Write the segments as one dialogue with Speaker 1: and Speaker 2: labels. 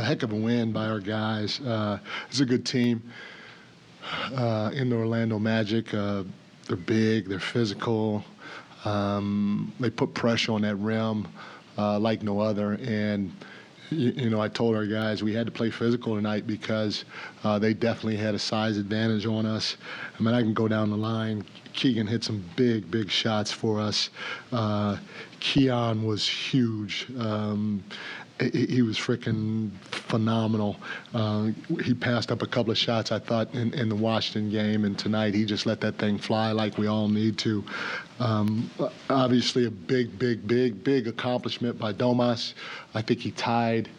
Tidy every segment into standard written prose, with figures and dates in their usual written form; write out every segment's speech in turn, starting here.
Speaker 1: A heck of a win by our guys. It's a good team in the Orlando Magic. They're big, they're physical. They put pressure on that rim like no other. And, I told our guys we had to play physical tonight because they definitely had a size advantage on us. I mean, I can go down the line. Keegan hit some big shots for us. Keon was huge. He was freaking phenomenal. He passed up a couple of shots, I thought, in the Washington game, and tonight he just let that thing fly like we all need to. Obviously a big accomplishment by Domas. I think he tied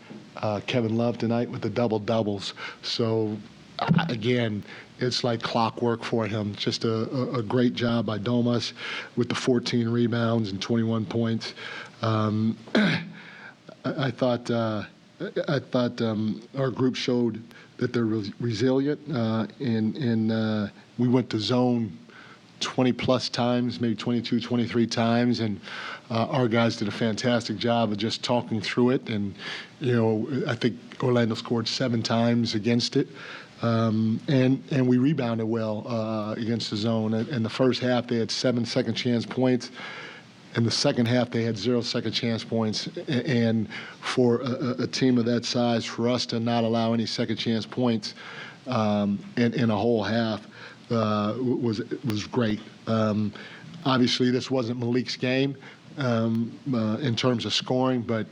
Speaker 1: Kevin Love tonight with the double-doubles. So, again, it's like clockwork for him. Just a great job by Domas with the 14 rebounds and 21 points. I thought our group showed that they're resilient, and we went to zone 20-plus times, maybe 22, 23 times, and our guys did a fantastic job of just talking through it. And, I think Orlando scored 7 times against it, and we rebounded well against the zone. In the first half, they had 7 second-chance points. In the second half, they had 0 second-chance points, and for a team of that size, for us to not allow any second-chance points in a whole half was great. Obviously, this wasn't Malik's game in terms of scoring, but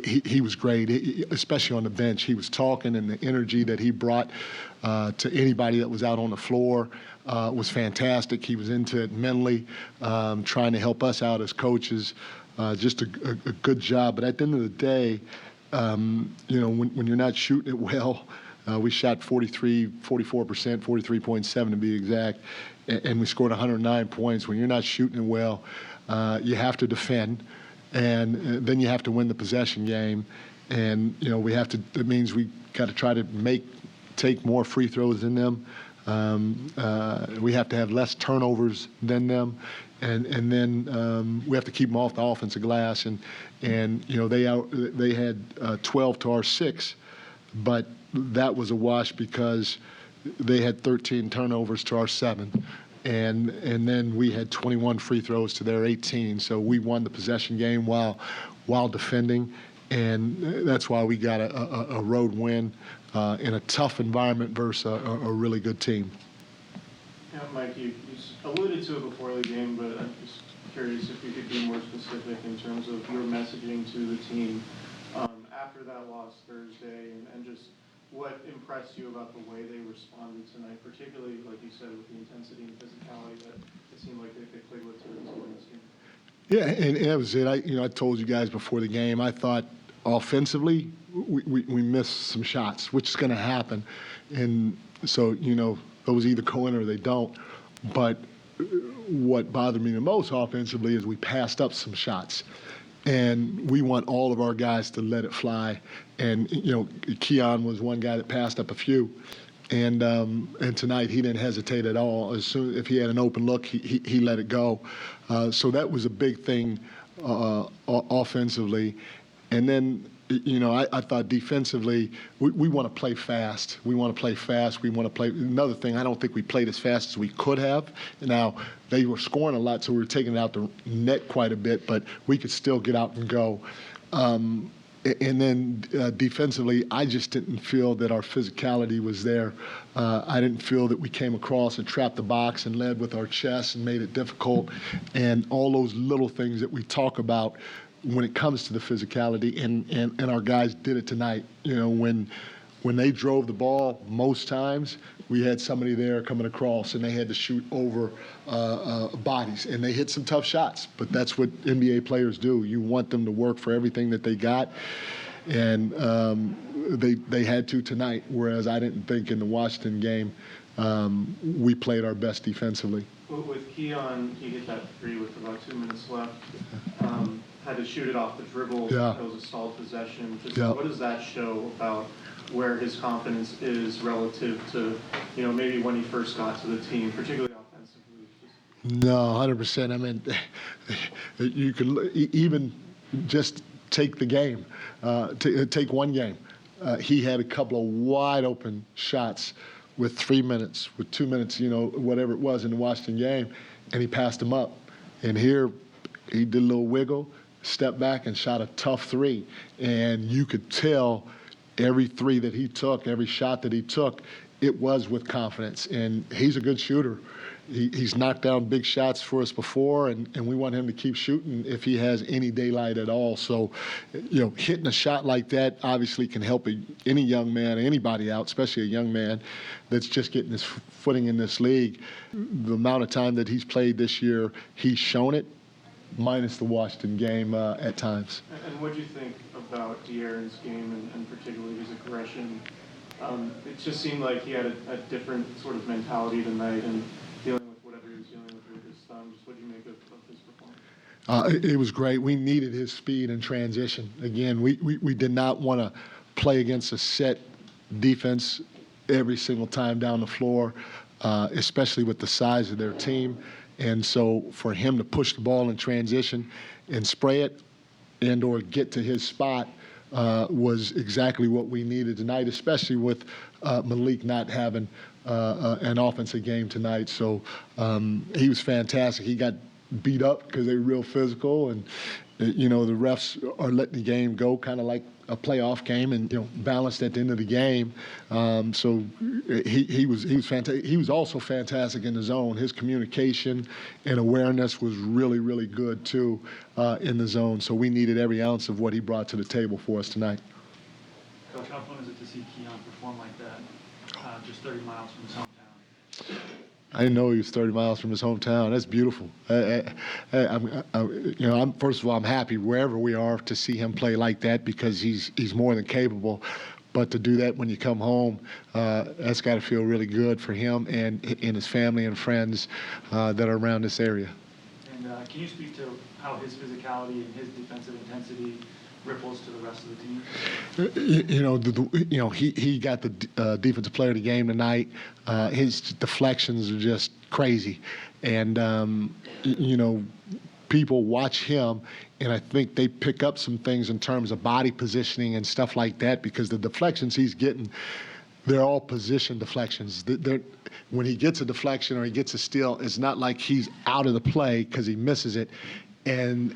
Speaker 1: he was great, especially on the bench. He was talking, and the energy that he brought to anybody that was out on the floor was fantastic. He was into it mentally, trying to help us out as coaches. Just a good job. But at the end of the day, when you're not shooting it well, we shot 44%, 43.7 to be exact, and we scored 109 points. When you're not shooting it well, you have to defend, and then you have to win the possession game. And, that means we got to try to take more free throws than them. We have to have less turnovers than them, and then we have to keep them off the offensive glass. And they had 12 to our 6, but that was a wash because they had 13 turnovers to our 7. And then we had 21 free throws to their 18. So we won the possession game while defending, and that's why we got a road win in a tough environment versus a really good team.
Speaker 2: Yeah, Mike, you alluded to it before the game, but I'm just curious if you could be more specific in terms of your messaging to the team after that loss Thursday, and just what impressed you about the way they responded tonight, particularly, like you said, with the intensity and physicality that it seemed like they played with to win this game.
Speaker 1: Yeah, and that was it. I told you guys before the game, I thought offensively we missed some shots, which is going to happen. And so, those either go in or they don't. But what bothered me the most offensively is we passed up some shots. And we want all of our guys to let it fly. And, Keon was one guy that passed up a few. And tonight he didn't hesitate at all. If he had an open look, he let it go. So that was a big thing offensively. And then, I thought defensively, we want to play fast. We want to play fast. We want to play. Another thing, I don't think we played as fast as we could have. Now, they were scoring a lot, so we were taking it out the net quite a bit, but we could still get out and go. And then defensively, I just didn't feel that our physicality was there. I didn't feel that we came across and trapped the box and led with our chest and made it difficult. And all those little things that we talk about when it comes to the physicality, and our guys did it tonight. When they drove the ball, most times we had somebody there coming across, and they had to shoot over bodies, and they hit some tough shots. But that's what NBA players do. You want them to work for everything that they got, and they had to tonight. Whereas I didn't think in the Washington game we played our best defensively.
Speaker 2: With Keon, he hit that 3 with about 2 minutes left. Had to shoot it off the dribble.
Speaker 1: Yeah.
Speaker 2: It was a stalled possession.
Speaker 1: Yeah.
Speaker 2: What does that show about where his confidence is relative to, maybe when he first got to the team, particularly offensively?
Speaker 1: No, 100%. I mean, you could even just take the game, take one game. he had a couple of wide open shots with 3 minutes, with 2 minutes, whatever it was in the Washington game, and he passed them up. And here he did a little wiggle, stepped back and shot a tough three. And you could tell every three that he took, every shot that he took, it was with confidence. And he's a good shooter. He's knocked down big shots for us before, and we want him to keep shooting if he has any daylight at all. So, hitting a shot like that obviously can help any young man, anybody out, especially a young man that's just getting his footing in this league. The amount of time that he's played this year, he's shown it, minus the Washington game at times.
Speaker 2: And what do you think about De'Aaron's game and particularly his aggression? It just seemed like he had a different sort of mentality tonight and dealing with whatever he was dealing with his thumb. Just what do you make of his performance?
Speaker 1: It was great. We needed his speed and transition. Again, we did not want to play against a set defense every single time down the floor, especially with the size of their team. And so for him to push the ball in transition and spray it and or get to his spot was exactly what we needed tonight, especially with Malik not having an offensive game tonight. So he was fantastic. He got beat up because they were real physical, and the refs are letting the game go kind of like a playoff game, and balanced at the end of the game. So he was fantastic. He was also fantastic in the zone. His communication and awareness was really, really good too in the zone. So we needed every ounce of what he brought to the table for us tonight.
Speaker 3: Coach, how fun is it to see Keon perform like that, just 30 miles from his hometown?
Speaker 1: I didn't know he was 30 miles from his hometown. That's beautiful. First of all, I'm happy wherever we are to see him play like that because he's more than capable. But to do that when you come home, that's got to feel really good for him and his family and friends that are around this area.
Speaker 3: And can you speak to how his physicality and his defensive intensity ripples to the rest of the team?
Speaker 1: He got the defensive player of the game tonight. His deflections are just crazy, and people watch him, and I think they pick up some things in terms of body positioning and stuff like that because the deflections he's getting, they're all position deflections. When he gets a deflection or he gets a steal, it's not like he's out of the play because he misses it. And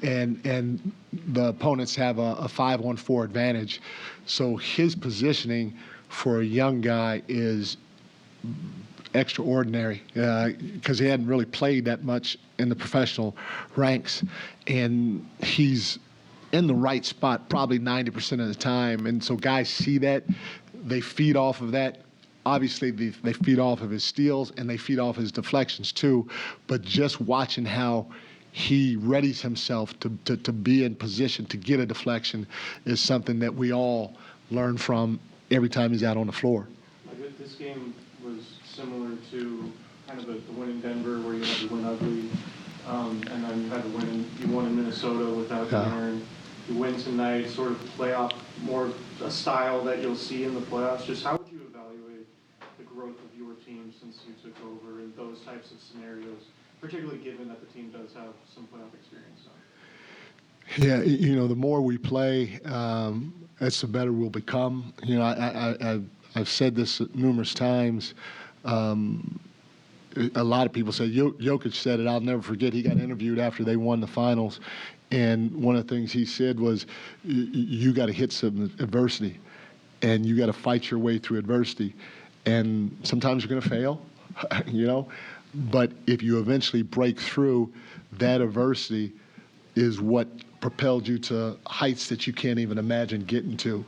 Speaker 1: the opponents have a 5-on-4 advantage. So his positioning for a young guy is extraordinary because he hadn't really played that much in the professional ranks. And he's in the right spot probably 90% of the time. And so guys see that. They feed off of that. Obviously, they feed off of his steals and they feed off his deflections too. But just watching how he readies himself to be in position to get a deflection is something that we all learn from every time he's out on the floor.
Speaker 2: This game was similar to kind of the win in Denver where you had to win ugly, and then you had to you won in Minnesota without De'Aaron. You win tonight, sort of playoff, more a style that you'll see in the playoffs. Just how would you evaluate the growth of your team since you took over in those types of scenarios? Particularly given that the team does have some playoff experience.
Speaker 1: Yeah, the more we play, that's the better we'll become. I've said this numerous times. A lot of people say, Jokic said it, I'll never forget, he got interviewed after they won the finals, and one of the things he said was, you got to hit some adversity, and you got to fight your way through adversity, and sometimes you're going to fail, But if you eventually break through, that adversity is what propelled you to heights that you can't even imagine getting to.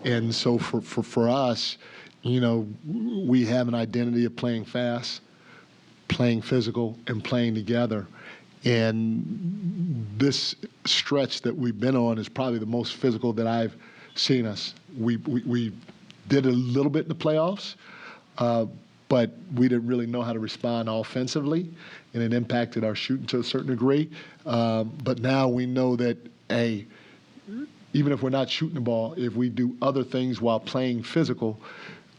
Speaker 1: And so for us, we have an identity of playing fast, playing physical, and playing together. And this stretch that we've been on is probably the most physical that I've seen us. We did a little bit in the playoffs, but we didn't really know how to respond offensively, and it impacted our shooting to a certain degree. But now we know that, even if we're not shooting the ball, if we do other things while playing physical,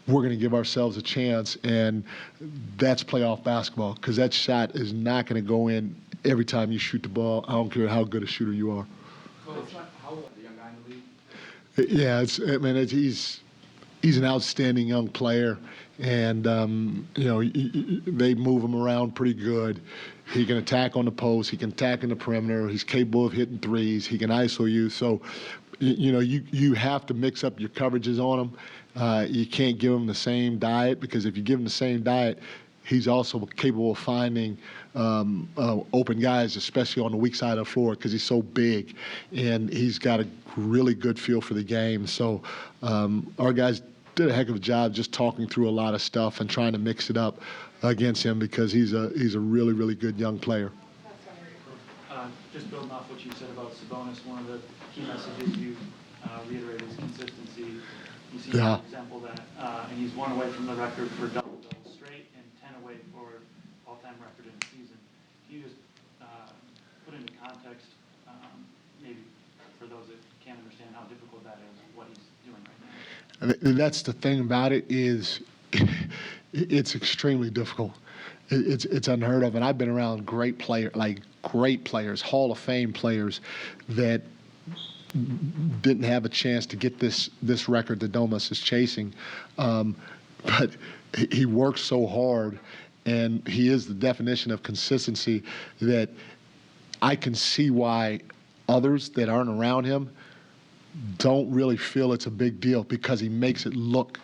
Speaker 1: we're going to give ourselves a chance, and that's playoff basketball because that shot is not going to go in every time you shoot the ball. I don't care how good a shooter you are.
Speaker 3: Coach, how old is the young guy in the league?
Speaker 1: Yeah, he's an outstanding young player, and they move him around pretty good. He can attack on the post. He can attack in the perimeter. He's capable of hitting threes. He can ISO you. So, you have to mix up your coverages on him. You can't give him the same diet, because if you give him the same diet, he's also capable of finding open guys, especially on the weak side of the floor, because he's so big, and he's got a really good feel for the game. So our guys did a heck of a job just talking through a lot of stuff and trying to mix it up against him, because he's a really, really good young player.
Speaker 3: Just building off what you said about Sabonis, one of the key messages you reiterated is consistency. You seem to example that, and he's 1 away from the record for double-double straight and 10 away for all-time record in a season. Can you just put into context, maybe for those that can't understand how difficult that is, what he's doing right now?
Speaker 1: And that's the thing about it, is it's extremely difficult. It's unheard of, and I've been around great players, Hall of Fame players, that didn't have a chance to get this record that Domas is chasing. But he works so hard, and he is the definition of consistency, that I can see why others that aren't around him don't really feel it's a big deal, because he makes it look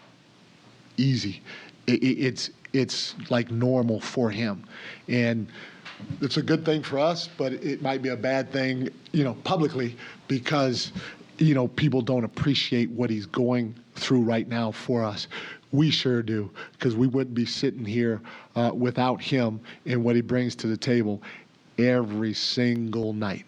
Speaker 1: easy. It's like normal for him, and it's a good thing for us, but it might be a bad thing, publicly, because people don't appreciate what he's going through right now for us. We sure do, because we wouldn't be sitting here without him and what he brings to the table every single night.